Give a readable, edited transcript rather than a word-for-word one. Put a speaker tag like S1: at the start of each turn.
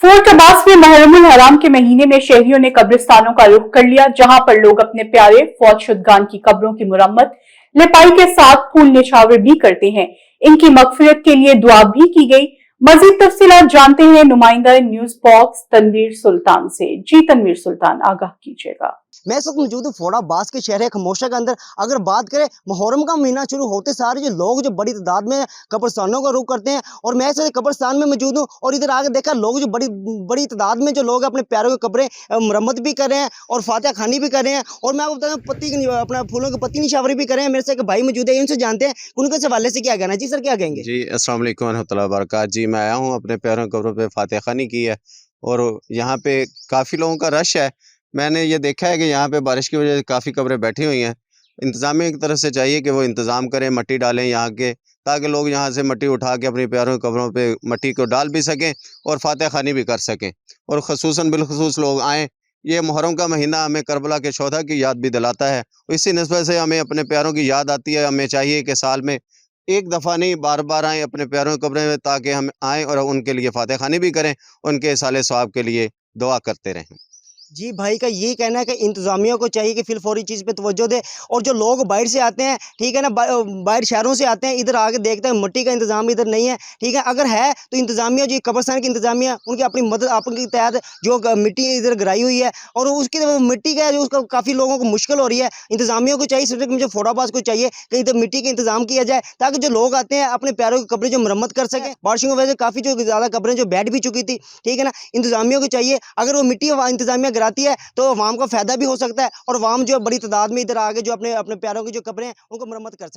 S1: Fort Abbas में मुहर्रमुल हराम के महीने में शहरियों ने कब्रिस्तानों का रुख कर लिया, जहां पर लोग अपने प्यारे फौज शुदगान की कब्रों की मुरम्मत लिपाई के साथ फूल निछावर भी करते हैं। इनकी मगफिरत के लिए दुआ भी की गई। मजीद तफसीलात जानते हैं नुमाइंदा न्यूज बॉक्स तनवीर सुल्तान से। जी तनवीर सुल्तान, आगाह कीजिएगा।
S2: मैं इस वक्त मौजूद हूँ फोर्ट अब्बास के शहर खमोशा के अंदर। अगर बात करें मुहर्रम का महीना शुरू होते सारे जो लोग जो बड़ी तादाद में कब्रस्तानों का रुख करते हैं, और मैं इस कब्रस्तान में मौजूद हूँ और इधर आगे देखा लोग जो बड़ी बड़ी तादाद में जो लोग अपने प्यारों की कब्रें मरम्मत भी कर रहे हैं और फातिहा खानी भी कर रहे हैं। और मैं आपको बता दूं पत्ती अपना फूलों की पत्ती निशावरी भी कर रहे हैं। मेरे से एक भाई मौजूद है, इनसे जानते हैं उनके इस हवाले से क्या कहना है। जी सर, क्या कहेंगे?
S3: जी, अस्सलाम वालेकुम रहमतुल्लाहि व बरकातहू। जी, मैं आया हूँ अपने प्यारों की कब्रों पे फातिहा खानी की है और यहाँ पे काफ़ी लोगों का रश है। मैंने ये देखा है कि यहाँ पे बारिश की वजह से काफ़ी कब्रें बैठी हुई हैं। इंतज़ामिया की तरफ से चाहिए कि वो इंतज़ाम करें, मट्टी डालें यहाँ के, ताकि लोग यहाँ से मट्टी उठा के अपनी प्यारों की कब्रों पे मट्टी को डाल भी सकें और फातिहा खानी भी कर सकें। और ख़ुसूसन बिलख़ुसूस लोग आएँ। ये मुहर्रम का महीना हमें करबला के शोधा की याद भी दिलाता है। इसी निस्बत से हमें अपने प्यारों की याद आती है। हमें चाहिए कि साल में एक दफ़ा नहीं, बार-बार आएँ अपने प्यारों की कब्रें में, ताकि हम आएँ और उनके लिए फातिहा खानी भी करें, उनके इसाले सवाब के लिए दुआ करते रहें।
S2: जी, भाई का यही कहना है कि इंतज़ामिया को चाहिए कि फ़िलफ़ौरी चीज़ पे तवज्जो दे। और जो लोग बाहर से आते हैं, ठीक है ना, बाहर शहरों से आते हैं, इधर आके देखते हैं मिट्टी का इंतज़ाम इधर नहीं है, ठीक है। अगर है तो इंतज़ामिया जो कब्रिस्तान की इंतज़ामिया उनकी अपनी मदद आपकी तहत जो मिट्टी इधर गिराई हुई है, और उसकी मिट्टी का जो उसका काफ़ी लोगों को मुश्किल हो रही है। इंतज़ामिया को चाहिए, सिर्फ मुझे फोर्ट अब्बास को चाहिए कि इधर मिट्टी का इंतज़ाम किया जाए, ताकि जो लोग आते हैं अपने प्यारों की कब्रें जो मरम्मत कर सकें। बारिशों की वजह से काफ़ी जो ज़्यादा कब्रें जो बैठ भी चुकी थी, ठीक है ना। इंतज़ामिया को चाहिए, अगर वो मिट्टी इंतज़ामिया गिराती है तो अवाम को फ़ायदा भी हो सकता है, और अवाम जो बड़ी तादाद में इधर आके जो अपने अपने प्यारों की जो कब्रें हैं उनको मरम्मत कर सकते हैं।